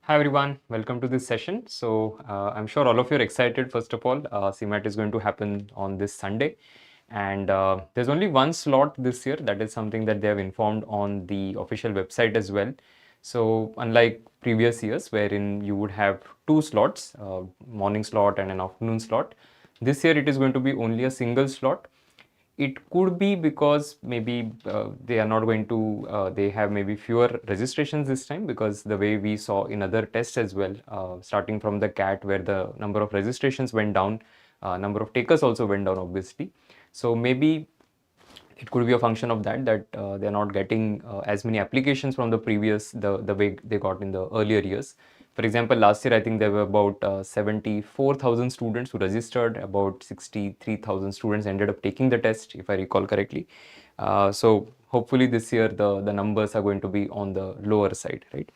Hi everyone, welcome to this session. I'm sure all of you are excited. First of all, CMAT is going to happen on this Sunday, and there's only one slot this year. That is something that they have informed on the official website as well. So unlike previous years wherein you would have two slots, morning slot and an afternoon slot, this year it is going to be only a single slot. It could be because maybe they are not going to, they have maybe fewer registrations this time, because the way we saw in other tests as well, starting from the CAT where the number of registrations went down, number of takers also went down obviously. So maybe it could be a function of that they're not getting as many applications from the previous, the way they got in the earlier years. For example, last year I think there were about 74,000 students who registered. About 63,000 students ended up taking the test, if I recall correctly. So hopefully this year the numbers are going to be on the lower side, right?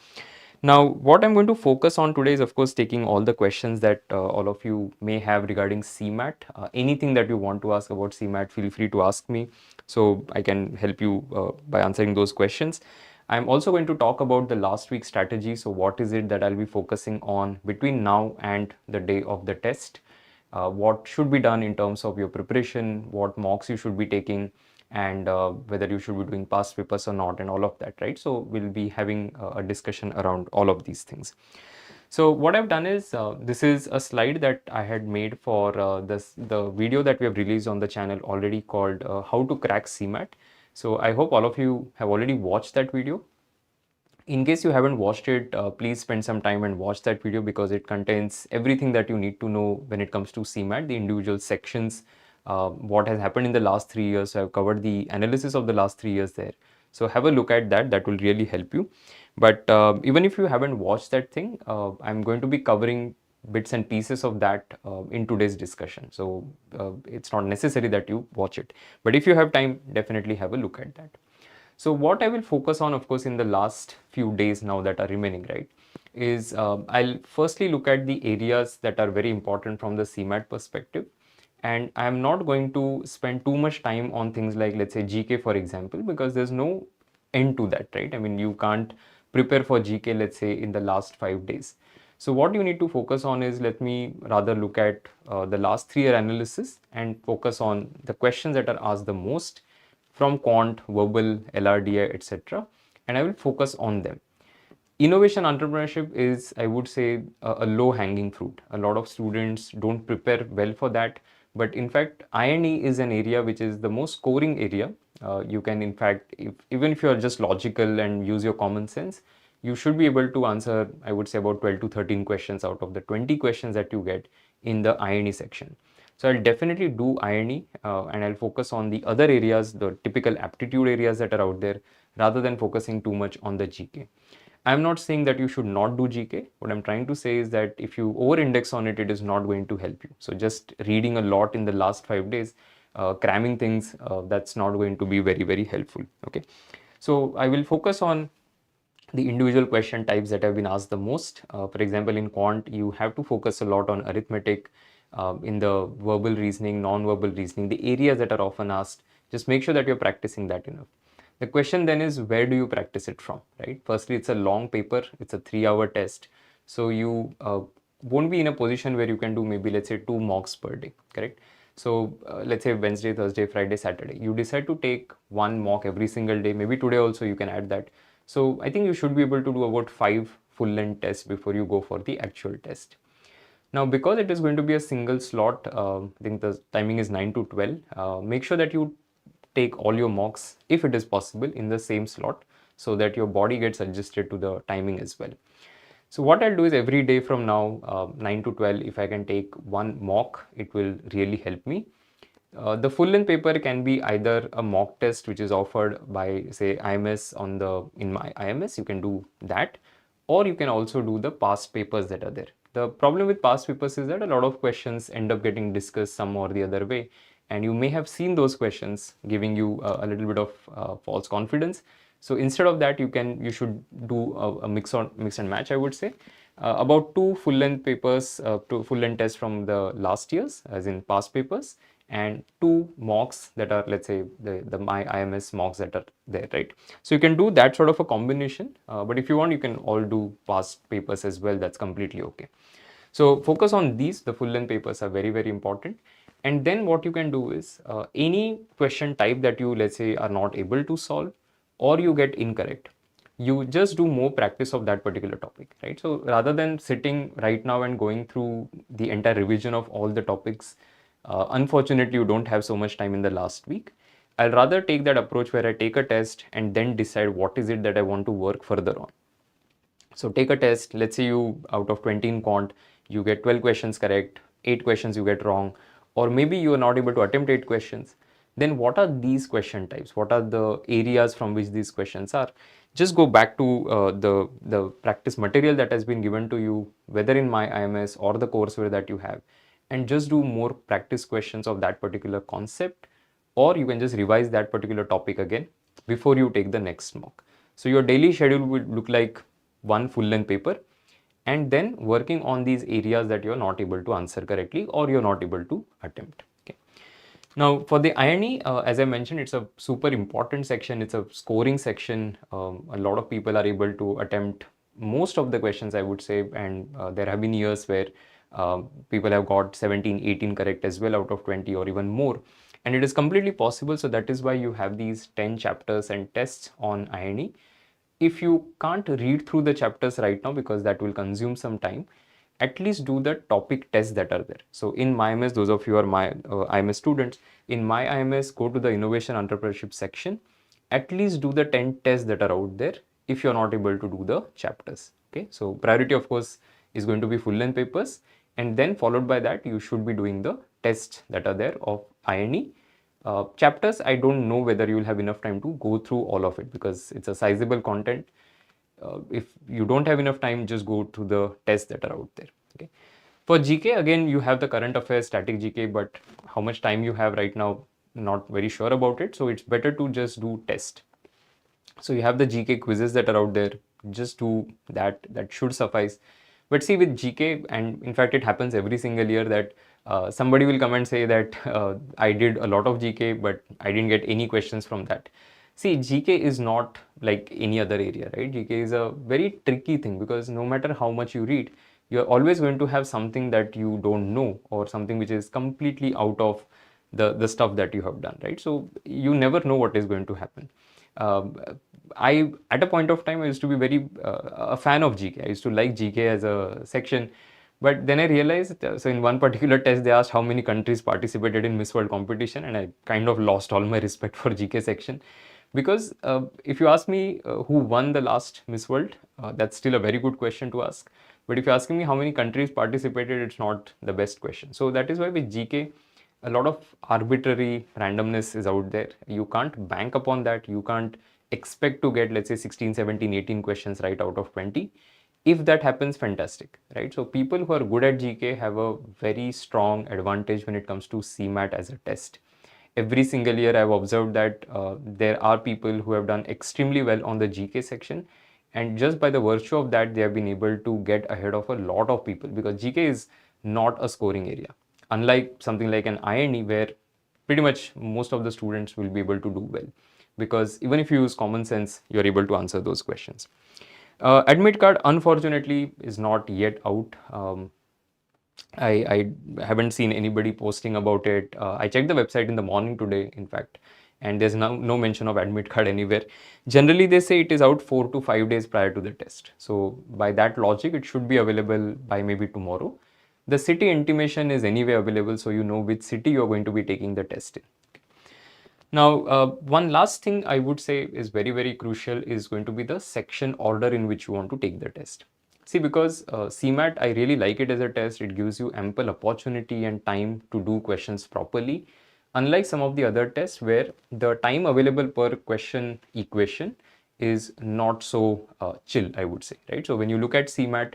Now, what I'm going to focus on today is, of course, taking all the questions that all of you may have regarding CMAT. Anything that you want to ask about CMAT, feel free to ask me, so I can help you by answering those questions. I'm also going to talk about the last week strategy. So what is it that I'll be focusing on between now and the day of the test? What should be done in terms of your preparation, what mocks you should be taking, and whether you should be doing past papers or not, and all of that, right? So we'll be having a discussion around all of these things. So what I've done is, this is a slide that I had made for the video that we have released on the channel already, called How to Crack CMAT. So I hope all of you have already watched that video. In case you haven't watched it, please spend some time and watch that video, because it contains everything that you need to know when it comes to CMAT, the individual sections, what has happened in the last 3 years. So I've covered the analysis of the last 3 years there. So have a look at that. That will really help you. But even if you haven't watched that thing, I'm going to be covering bits and pieces of that in today's discussion. So it's not necessary that you watch it. But if you have time, definitely have a look at that. So what I will focus on, of course, in the last few days now that are remaining, right, is I'll firstly look at the areas that are very important from the CMAT perspective. And I'm not going to spend too much time on things like, let's say, GK, for example, because there's no end to that, right? I mean, you can't prepare for GK, let's say, in the last 5 days. So what you need to focus on is, let me rather look at the last 3-year analysis and focus on the questions that are asked the most from quant, verbal, LRDI, etc. And I will focus on them. Innovation entrepreneurship is, I would say, a low hanging fruit. A lot of students don't prepare well for that. But in fact, INE is an area which is the most scoring area. You can, in fact, even if you are just logical and use your common sense, you should be able to answer, I would say, about 12 to 13 questions out of the 20 questions that you get in the INE section. So I'll definitely do INE and I'll focus on the other areas, the typical aptitude areas that are out there, rather than focusing too much on the GK. I'm not saying that you should not do GK. What I'm trying to say is that if you over-index on it, it is not going to help you. So just reading a lot in the last 5 days, cramming things, that's not going to be very, very helpful. Okay. So I will focus on the individual question types that have been asked the most. For example, in quant, you have to focus a lot on arithmetic, in the verbal reasoning, non-verbal reasoning, the areas that are often asked. Just make sure that you're practicing that enough. The question then is, where do you practice it from, right? Firstly, it's a long paper. It's a 3-hour test. So you won't be in a position where you can do maybe, let's say, 2 mocks per day, correct? So let's say Wednesday, Thursday, Friday, Saturday. You decide to take 1 mock every single day. Maybe today also you can add that. So I think you should be able to do about 5 full-length tests before you go for the actual test. Now, because it is going to be a single slot, I think the timing is 9 to 12. Make sure that you take all your mocks, if it is possible, in the same slot, so that your body gets adjusted to the timing as well. So what I'll do is, every day from now, 9 to 12, if I can take 1 mock, it will really help me. The full-length paper can be either a mock test which is offered by, say, IMS in my IMS, you can do that, or you can also do the past papers that are there. The problem with past papers is that a lot of questions end up getting discussed some or the other way, and you may have seen those questions giving you a little bit of false confidence. So instead of that, you should do a mix and match, I would say. About 2 full-length papers, 2 full-length tests from the last years, as in past papers, and 2 mocks that are, let's say, the my IMS mocks that are there, right? So you can do that sort of a combination, but if you want, you can all do past papers as well. That's completely okay. So focus on these. The full length papers are very, very important. And then what you can do is any question type that you, let's say, are not able to solve or you get incorrect, you just do more practice of that particular topic, right? So rather than sitting right now and going through the entire revision of all the topics, unfortunately, you don't have so much time in the last week. I'll rather take that approach where I take a test and then decide what is it that I want to work further on. So take a test, let's say you out of 20 in quant, you get 12 questions correct, 8 questions you get wrong, or maybe you are not able to attempt 8 questions. Then what are these question types? What are the areas from which these questions are? Just go back to the practice material that has been given to you, whether in my IMS or the courseware that you have, and just do more practice questions of that particular concept, or you can just revise that particular topic again before you take the next mock. So your daily schedule will look like one full length paper and then working on these areas that you're not able to answer correctly or you're not able to attempt. Okay. Now for the irony, as I mentioned, it's a super important section. It's a scoring section. A lot of people are able to attempt most of the questions, I would say, and there have been years where people have got 17, 18 correct as well out of 20 or even more. And it is completely possible. So that is why you have these 10 chapters and tests on INE. If you can't read through the chapters right now because that will consume some time, at least do the topic tests that are there. So in my IMS, those of you are my IMS students, in my IMS, go to the innovation entrepreneurship section, at least do the 10 tests that are out there if you're not able to do the chapters. Okay, so priority of course is going to be full length papers, and then followed by that you should be doing the tests that are there of INE. Chapters, I don't know whether you will have enough time to go through all of it because it's a sizable content. If you don't have enough time, just go through the tests that are out there. Okay. For GK, again, you have the current affairs, static GK, but how much time you have right now, not very sure about it. So it's better to just do test. So you have the GK quizzes that are out there. Just do that. That should suffice. But see, with GK, and in fact, it happens every single year that somebody will come and say that I did a lot of GK, but I didn't get any questions from that. See, GK is not like any other area, right? GK is a very tricky thing because no matter how much you read, you're always going to have something that you don't know or something which is completely out of the stuff that you have done, right? So you never know what is going to happen. I at a point of time I used to be very a fan of GK. I used to like GK as a section, but then I realized so in one particular test they asked how many countries participated in Miss World competition, and I kind of lost all my respect for GK section because if you ask me who won the last Miss World, that's still a very good question to ask. But if you're asking me how many countries participated, it's not the best question. So that is why with GK, a lot of arbitrary randomness is out there. You can't bank upon that. You can't expect to get, let's say, 16, 17, 18 questions right out of 20. If that happens, fantastic, right? So people who are good at GK have a very strong advantage when it comes to CMAT as a test. Every single year I've observed that there are people who have done extremely well on the GK section, and just by the virtue of that they have been able to get ahead of a lot of people because GK is not a scoring area, unlike something like an INE where pretty much most of the students will be able to do well because even if you use common sense, you're able to answer those questions. Admit card unfortunately is not yet out. I haven't seen anybody posting about it. I checked the website in the morning today, in fact, and there's no mention of admit card anywhere. Generally, they say it is out 4 to 5 days prior to the test. So by that logic, it should be available by maybe tomorrow. The city intimation is anyway available, so you know which city you're going to be taking the test in. Now, one last thing I would say is very, very crucial is going to be the section order in which you want to take the test. See, because CMAT, I really like it as a test. It gives you ample opportunity and time to do questions properly. Unlike some of the other tests where the time available per question equation is not so chill, I would say, right? So when you look at CMAT,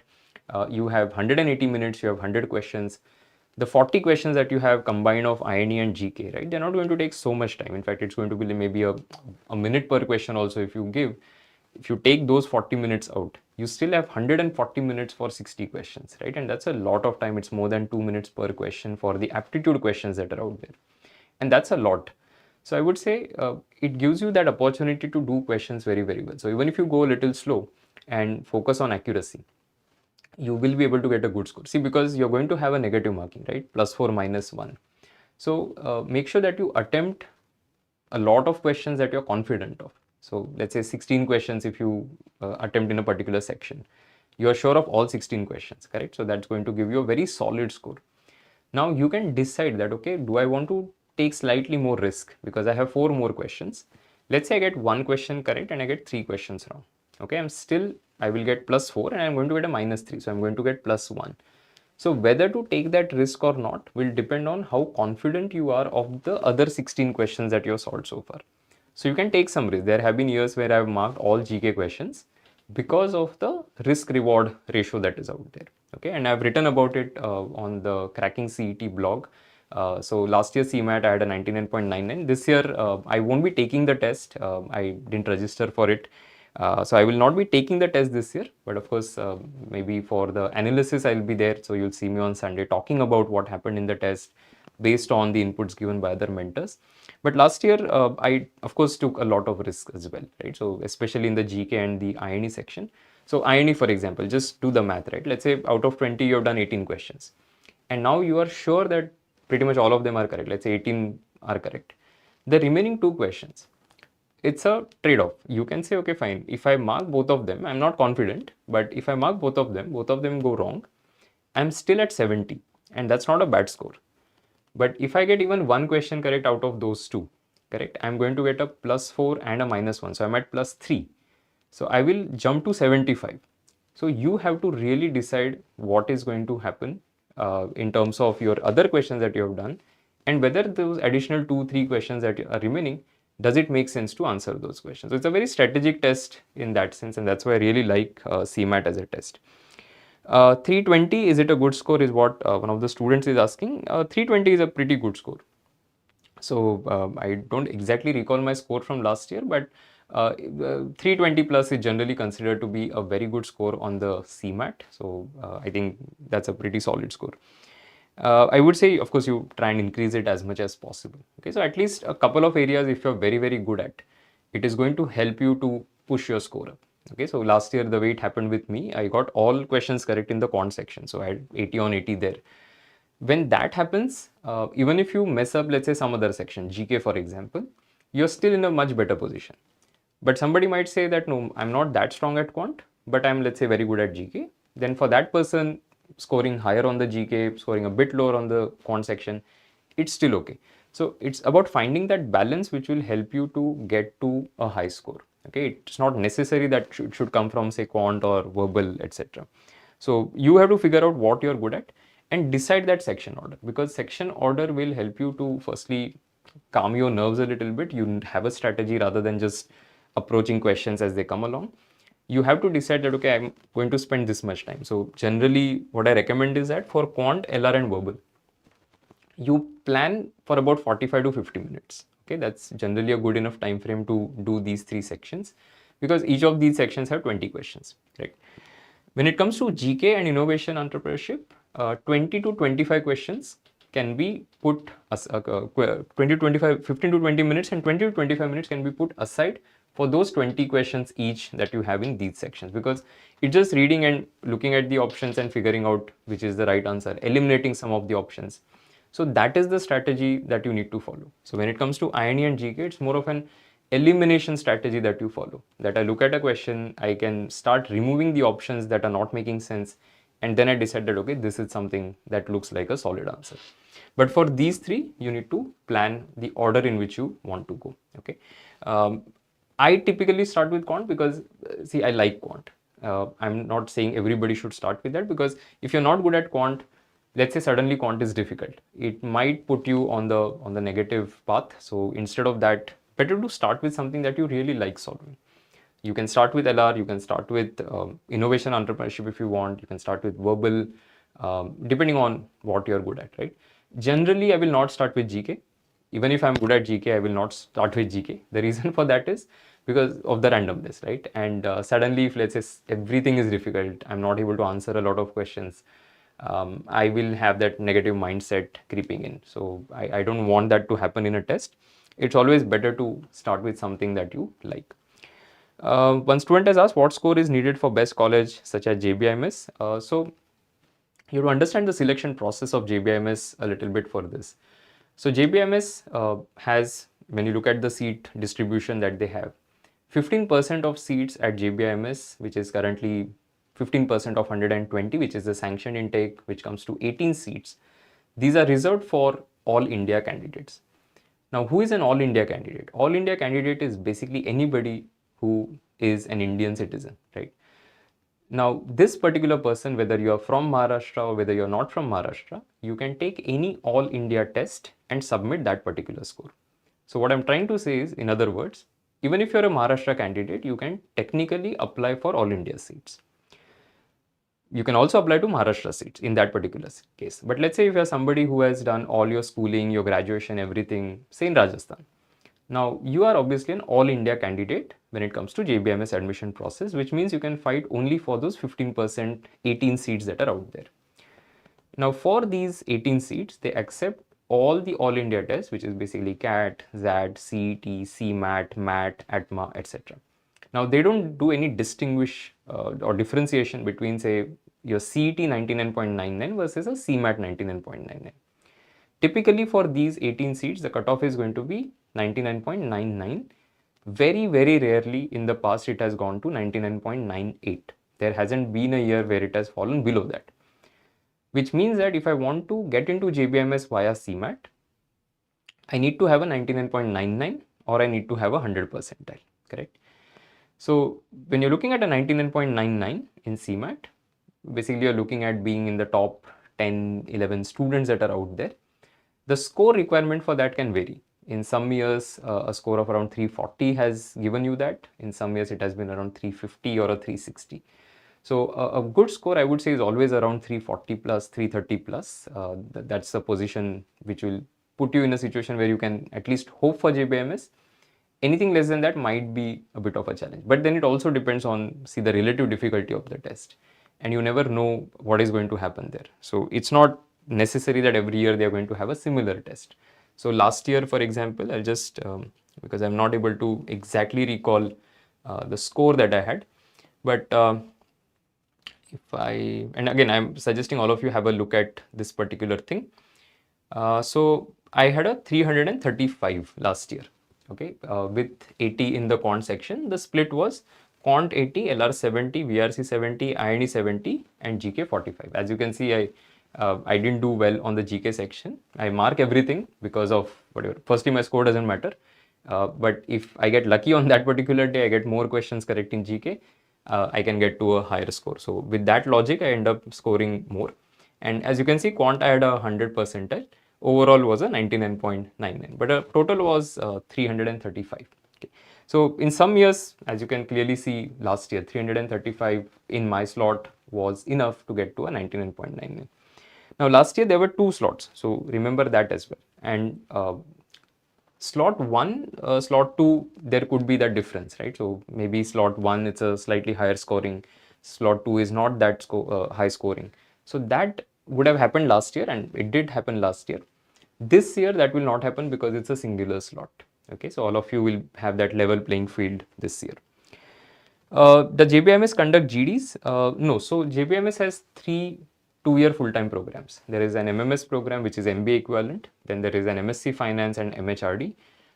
you have 180 minutes, you have 100 questions. The 40 questions that you have combined of INE and GK, right? They're not going to take so much time. In fact, it's going to be maybe a minute per question also if you give. If you take those 40 minutes out, you still have 140 minutes for 60 questions, right? And that's a lot of time. It's more than 2 minutes per question for the aptitude questions that are out there. and that's a lot. So I would say it gives you that opportunity to do questions very, very well. So even if you go a little slow and focus on accuracy, you will be able to get a good score. See, because you're going to have a negative marking, right? +4, -1. So make sure that you attempt a lot of questions that you're confident of. So let's say 16 questions if you attempt in a particular section. You are sure of all 16 questions, correct? So that's going to give you a very solid score. Now you can decide that, okay, do I want to take slightly more risk because I have 4 more questions. Let's say I get 1 question correct and I get 3 questions wrong. Okay, I will get +4 and I'm going to get a -3. So I'm going to get +1. So whether to take that risk or not will depend on how confident you are of the other 16 questions that you have solved so far. So you can take some risk. There have been years where I've marked all GK questions because of the risk reward ratio that is out there. Okay, and I've written about it on the Cracking CET blog. So last year CMAT I had a 99.99. This year I won't be taking the test. I didn't register for it. So I will not be taking the test this year, but of course, maybe for the analysis, I'll be there. So you'll see me on Sunday talking about what happened in the test based on the inputs given by other mentors. But last year, I of course took a lot of risks as well, right? So especially in the GK and the INE section. So INE, for example, just do the math, right? Let's say out of 20, you have done 18 questions. And now you are sure that pretty much all of them are correct. Let's say 18 are correct. The remaining 2 questions, it's a trade-off. You can say, okay, fine, if I mark both of them, I'm not confident, but if I mark both of them go wrong, I'm still at 70, and that's not a bad score. But if I get even 1 question correct out of those 2, correct, I'm going to get a +4 and a -1, so I'm at +3. So I will jump to 75. So you have to really decide what is going to happen in terms of your other questions that you have done, and whether those additional 2-3 questions that are remaining, does it make sense to answer those questions. So it's a very strategic test in that sense, and that's why I really like CMAT as a test. 320, is it a good score, is what one of the students is asking. 320 is a pretty good score. So I don't exactly recall my score from last year, but 320 plus is generally considered to be a very good score on the CMAT. So I think that's a pretty solid score. I would say, of course, you try and increase it as much as possible. Okay, so at least a couple of areas, if you're very, very good at, it is going to help you to push your score up. Okay, so last year, the way it happened with me, I got all questions correct in the quant section. So I had 80 on 80 there. When that happens, even if you mess up, let's say some other section, GK for example, you're still in a much better position. But somebody might say that, no, I'm not that strong at quant, but I'm, let's say, very good at GK. Then for that person, scoring higher on the GK, scoring a bit lower on the quant section, it's still okay. So it's about finding that balance which will help you to get to a high score. Okay, it's not necessary that it should come from, say, quant or verbal, etc. So you have to figure out what you're good at and decide that section order, because section order will help you to firstly calm your nerves a little bit. You have a strategy rather than just approaching questions as they come along. You have to decide that, okay, I'm going to spend this much time. So generally what I recommend is that for quant, LR and verbal, you plan for about 45 to 50 minutes. Okay, that's generally a good enough time frame to do these 3 sections, because each of these sections have 20 questions, right? When it comes to GK and innovation entrepreneurship, 20 to 25 questions can be put, 20 to 25, 15 to 20 minutes and 20 to 25 minutes can be put aside for those 20 questions each that you have in these sections, because it's just reading and looking at the options and figuring out which is the right answer, eliminating some of the options. So that is the strategy that you need to follow. So when it comes to INE and GK, it's more of an elimination strategy that you follow. That I look at a question, I can start removing the options that are not making sense, and then I decide that, okay, this is something that looks like a solid answer. But for these 3, you need to plan the order in which you want to go. Okay. I typically start with quant because, see, I like quant. I'm not saying everybody should start with that, because if you're not good at quant, let's say suddenly quant is difficult, it might put you on the negative path. So instead of that, better to start with something that you really like solving. You can start with LR, you can start with innovation entrepreneurship if you want, you can start with verbal, depending on what you're good at, right? Generally, I will not start with GK. Even if I'm good at GK, I will not start with GK. The reason for that is because of the randomness, right? And suddenly, if let's say everything is difficult, I'm not able to answer a lot of questions, I will have that negative mindset creeping in. So I don't want that to happen in a test. It's always better to start with something that you like. One student has asked what score is needed for best college such as JBIMS. So you have to understand the selection process of JBIMS a little bit for this. So JBIMS has, when you look at the seat distribution that they have, 15% of seats at JBIMS, which is currently 15% of 120, which is the sanctioned intake, which comes to 18 seats. These are reserved for all India candidates. Now, who is an all India candidate? All India candidate is basically anybody who is an Indian citizen, right? Now, this particular person, whether you are from Maharashtra or whether you're not from Maharashtra, you can take any all India test and submit that particular score. So what I'm trying to say is, in other words, even if you're a Maharashtra candidate, you can technically apply for all India seats. You can also apply to Maharashtra seats in that particular case. But let's say if you're somebody who has done all your schooling, your graduation, everything, say in Rajasthan. Now, you are obviously an all India candidate when it comes to JBMS admission process, which means you can fight only for those 15%, 18 seats that are out there. Now, for these 18 seats, they accept all the all India tests, which is basically CAT, ZAT, CET, CMAT, MAT, ATMA, etc. Now, they don't do any distinguish or differentiation between, say, your CET 99.99 versus a CMAT 99.99. Typically, for these 18 seats, the cutoff is going to be 99.99. Very, very rarely in the past it has gone to 99.98. There hasn't been a year where it has fallen below that. Which means that if I want to get into JBMS via CMAT, I need to have a 99.99 or I need to have a 100 percentile, correct? So when you're looking at a 99.99 in CMAT, basically you're looking at being in the top 10, 11 students that are out there. The score requirement for that can vary. In some years, a score of around 340 has given you that. In some years, it has been around 350 or a 360. So a good score, I would say, is always around 340 plus, 330 plus. That's the position which will put you in a situation where you can at least hope for JBMS. Anything less than that might be a bit of a challenge. But then it also depends on, see, the relative difficulty of the test. And you never know what is going to happen there. So it's not necessary that every year they are going to have a similar test. So last year, for example, I'll just, because I'm not able to exactly recall the score that I had, but and again, I'm suggesting all of you have a look at this particular thing. So I had a 335 last year, okay, with 80 in the quant section. The split was quant 80, LR 70, VRC 70, INE 70, and GK 45. As you can see, I didn't do well on the GK section. I mark everything because of whatever. Firstly, my score doesn't matter. But if I get lucky on that particular day, I get more questions correct in GK, I can get to a higher score. So with that logic, I end up scoring more. And as you can see, quant I had a 100 percentile. Overall was a 99.99, but a total was 335. Okay. So in some years, as you can clearly see, last year 335 in my slot was enough to get to a 99.99. Now last year there were 2 slots, so remember that as well. And slot 1, slot 2, there could be that difference, right? So maybe slot 1, it's a slightly higher scoring. Slot 2 is not that high scoring. So that would have happened last year, and it did happen last year. This year that will not happen because it's a singular slot. Okay, so all of you will have that level playing field this year. The JBMS conduct GDs? No, so JBMS has 3 2-year full-time programs. There is an MMS program, which is MBA equivalent. Then there is an MSc Finance and MHRD.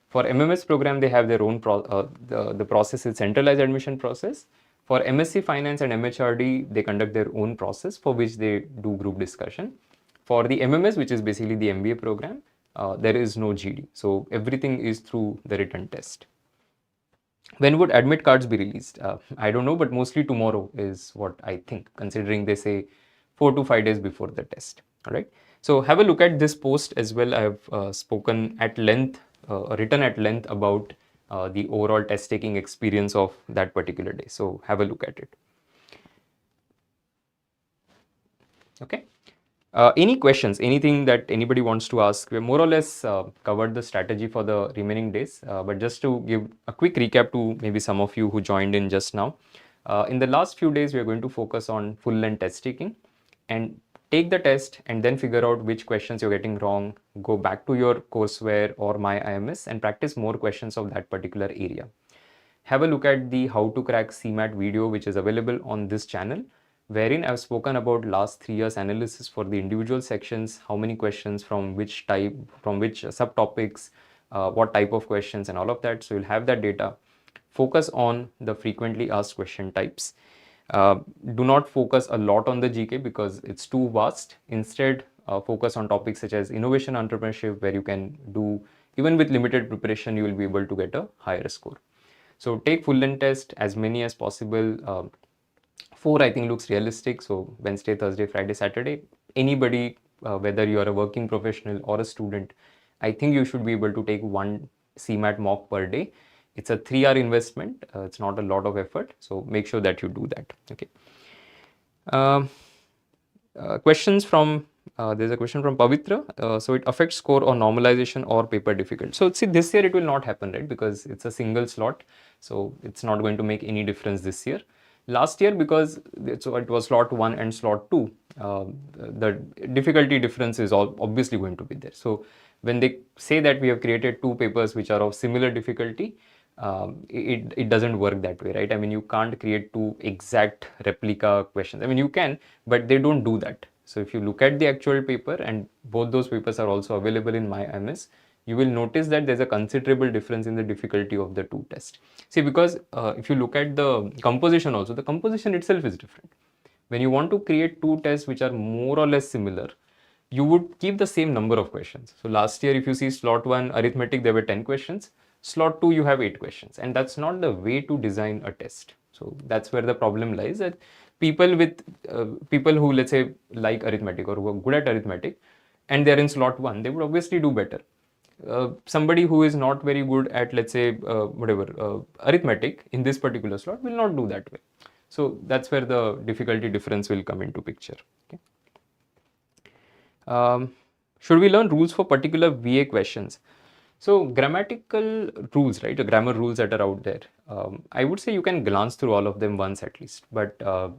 For MMS program, they have their own the process is centralized admission process. For MSc Finance and MHRD, they conduct their own process for which they do group discussion. For the MMS, which is basically the MBA program, there is no GD. So everything is through the written test. When would admit cards be released? I don't know, but mostly tomorrow is what I think, considering they say 4 to 5 days before the test. All right. So have a look at this post as well. I have spoken at length, written at length about the overall test taking experience of that particular day. So have a look at it. Okay. Any questions, anything that anybody wants to ask? We more or less covered the strategy for the remaining days, but just to give a quick recap to maybe some of you who joined in just now. In the last few days, we are going to focus on full length test taking, and take the test and then figure out which questions you're getting wrong, go back to your courseware or my IMS and practice more questions of that particular area. Have a look at the how to crack CMAT video which is available on this channel, wherein I've spoken about last 3 years analysis for the individual sections, how many questions from which type, from which subtopics, what type of questions and all of that. So you'll have that data. Focus on the frequently asked question types. Do not focus a lot on the GK because it's too vast. Instead, focus on topics such as innovation entrepreneurship, where you can do, even with limited preparation, you will be able to get a higher score. So take full length test, as many as possible. 4 I think looks realistic. So Wednesday, Thursday, Friday, Saturday, anybody, whether you are a working professional or a student, I think you should be able to take 1 CMAT mock per day. It's a 3-hour investment. It's not a lot of effort. So make sure that you do that. Okay. Questions from, there's a question from Pavitra. So it affects score or normalization or paper difficult. So see, this year it will not happen, right? Because it's a single slot. So it's not going to make any difference this year. Last year, because it was slot 1 and slot 2, the difficulty difference is obviously going to be there. So when they say that we have created 2 papers which are of similar difficulty, it doesn't work that way, right? I mean, you can't create 2 exact replica questions. I mean, you can, but they don't do that. So if you look at the actual paper, and both those papers are also available in my IMS, you will notice that there's a considerable difference in the difficulty of the 2 tests. See, because if you look at the composition also, the composition itself is different. When you want to create 2 tests which are more or less similar, you would keep the same number of questions. So last year, if you see slot 1 arithmetic, there were 10 questions. Slot 2, you have 8 questions. And that's not the way to design a test. So that's where the problem lies, that people with people who, let's say, like arithmetic or who are good at arithmetic and they're in slot 1, they would obviously do better. Somebody who is not very good at, let's say, arithmetic in this particular slot will not do that way. So that's where the difficulty difference will come into picture. Okay. Should we learn rules for particular VA questions? So grammatical rules, right? The grammar rules that are out there. I would say you can glance through all of them once at least, but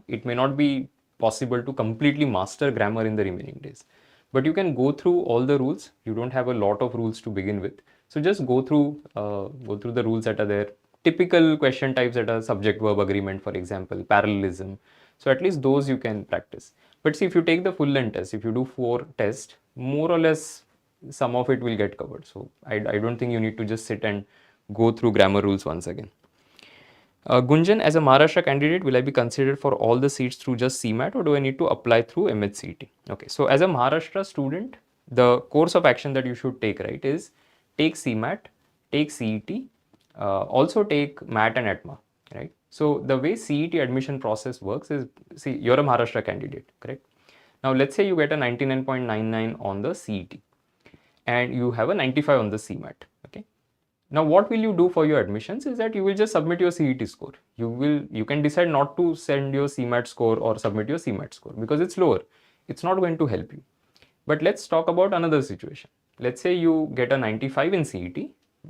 it may not be possible to completely master grammar in the remaining days. But you can go through all the rules. You don't have a lot of rules to begin with. So just go through the rules that are there. Typical question types that are subject-verb agreement, for example, parallelism. So at least those you can practice. But see, if you take the full length test, if you do 4 tests, more or less some of it will get covered. So I don't think you need to just sit and go through grammar rules once again. Gunjan, as a Maharashtra candidate, will I be considered for all the seats through just CMAT, or do I need to apply through MHCET? Okay, so as a Maharashtra student, the course of action that you should take, right, is take CMAT, take CET, also take MAT and ATMA, right? So the way CET admission process works is, see, you're a Maharashtra candidate, correct? Now let's say you get a 99.99 on the CET and you have a 95 on the CMAT, okay? Now what will you do for your admissions is that you will just submit your CET score. You can decide not to send your CMAT score or submit your CMAT score because it's lower. It's not going to help you. But let's talk about another situation. Let's say you get a 95 in CET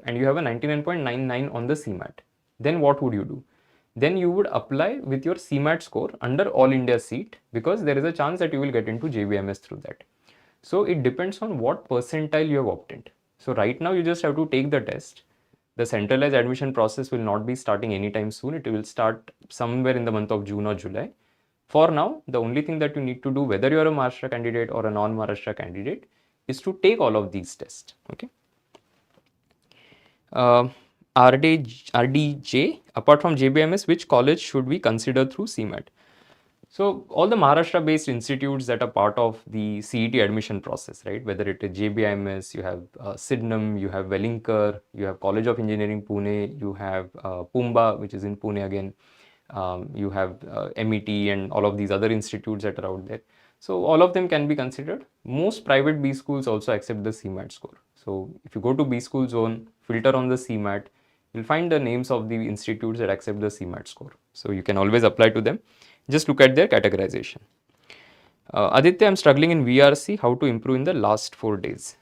and you have a 99.99 on the CMAT. Then what would you do? Then you would apply with your CMAT score under All India seat, because there is a chance that you will get into JBMS through that. So it depends on what percentile you have obtained. So right now you just have to take the test. The centralized admission process will not be starting anytime soon. It will start somewhere in the month of June or July. For now, the only thing that you need to do, whether you're a Maharashtra candidate or a non-Maharashtra candidate, is to take all of these tests. Okay. RDJ, apart from JBMS, which college should we consider through CMAT? So all the Maharashtra-based institutes that are part of the CET admission process, right? Whether it is JBIMS, you have Sydenham, you have Wellinger, you have College of Engineering Pune, you have Pumba, which is in Pune again, you have MET and all of these other institutes that are out there. So all of them can be considered. Most private B schools also accept the CMAT score. So if you go to B school zone, filter on the CMAT, you'll find the names of the institutes that accept the CMAT score. So you can always apply to them. Just look at their categorization. Aditya, I'm struggling in VRC. How to improve in the last 4 days?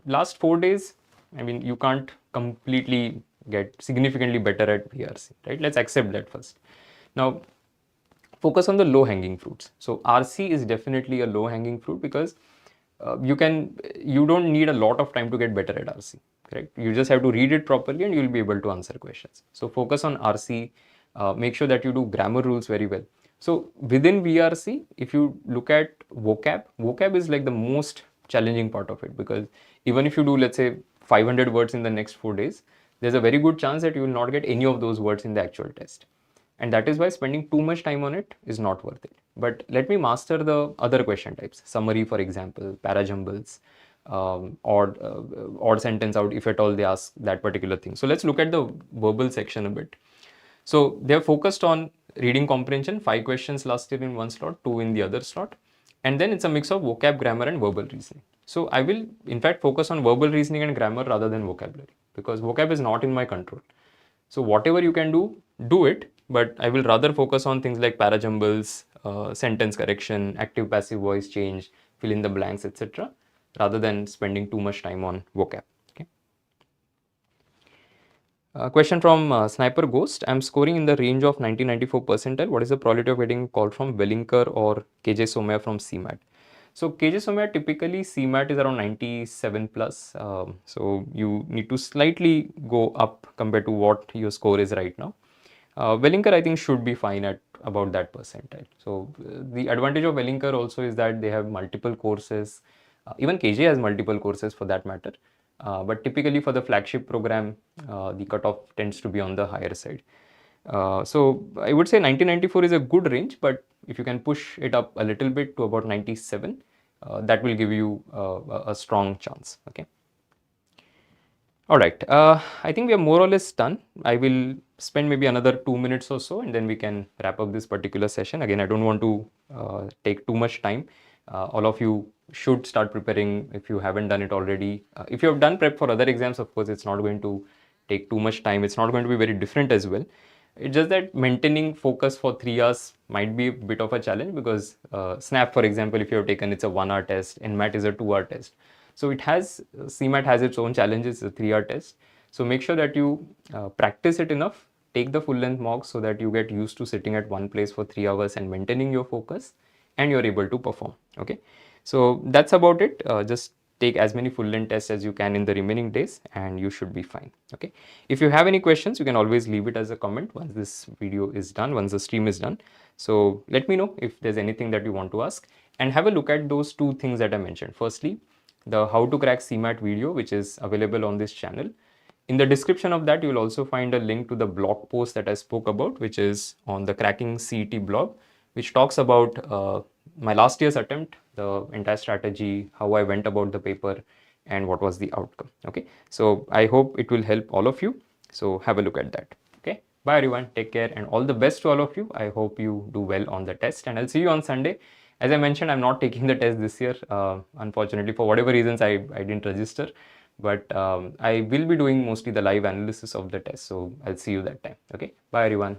Last 4 days, I mean, you can't completely get significantly better at VRC, right? Let's accept that first. Now, focus on the low hanging fruits. So RC is definitely a low hanging fruit because you don't need a lot of time to get better at RC, correct? You just have to read it properly and you'll be able to answer questions. So focus on RC, make sure that you do grammar rules very well. So within VRC, if you look at vocab is like the most challenging part of it, because even if you do, let's say, 500 words in the next 4 days, there's a very good chance that you will not get any of those words in the actual test. And that is why spending too much time on it is not worth it. But let me master the other question types. Summary, for example, parajumbles, odd sentence out if at all they ask that particular thing. So let's look at the verbal section a bit. So they're focused on reading comprehension, 5 questions last year in one slot, 2 in the other slot. And then it's a mix of vocab, grammar and verbal reasoning. So I will in fact focus on verbal reasoning and grammar rather than vocabulary, because vocab is not in my control. So whatever you can do, do it, but I will rather focus on things like parajumbles, sentence correction, active passive voice change, fill in the blanks, etc., rather than spending too much time on vocab. Okay. Question from Sniper Ghost. I'm scoring in the range of 1994 percentile. What is the probability of getting a call from Wellinger or KJ Somaya from CMAT? So KJ Somaya, typically CMAT is around 97 plus. So you need to slightly go up compared to what your score is right now. Wellinger, I think, should be fine at about that percentile. So the advantage of Wellinger also is that they have multiple courses. Even KJ has multiple courses for that matter. But typically for the flagship program, the cutoff tends to be on the higher side. So I would say 1994 is a good range, but if you can push it up a little bit to about 97, that will give you a strong chance. Okay. All right. I think we are more or less done. I will spend maybe another 2 minutes or so, and then we can wrap up this particular session. Again, I don't want to take too much time. All of you should start preparing if you haven't done it already. If you have done prep for other exams, of course, it's not going to take too much time. It's not going to be very different as well. It's just that maintaining focus for 3 hours might be a bit of a challenge, because SNAP, for example, if you have taken, it's a 1 hour test, and MAT is a 2 hour test. So CMAT has its own challenges, it's a 3 hour test. So make sure that you practice it enough, take the full length mocks so that you get used to sitting at one place for 3 hours and maintaining your focus, and you're able to perform. Okay. So that's about it. Just take as many full length tests as you can in the remaining days and you should be fine. Okay. If you have any questions, you can always leave it as a comment once this video is done, once the stream is done. So let me know if there's anything that you want to ask, and have a look at those 2 things that I mentioned. Firstly, the how to crack CMAT video, which is available on this channel. In the description of that, you will also find a link to the blog post that I spoke about, which is on the Cracking CET blog, which talks about my last year's attempt, the entire strategy, how I went about the paper, and what was the outcome. Okay. So I hope it will help all of you. So have a look at that. Okay. Bye everyone. Take care and all the best to all of you. I hope you do well on the test, and I'll see you on Sunday. As I mentioned, I'm not taking the test this year. Unfortunately, for whatever reasons, I didn't register. But I will be doing mostly the live analysis of the test. So I'll see you that time. Okay. Bye everyone.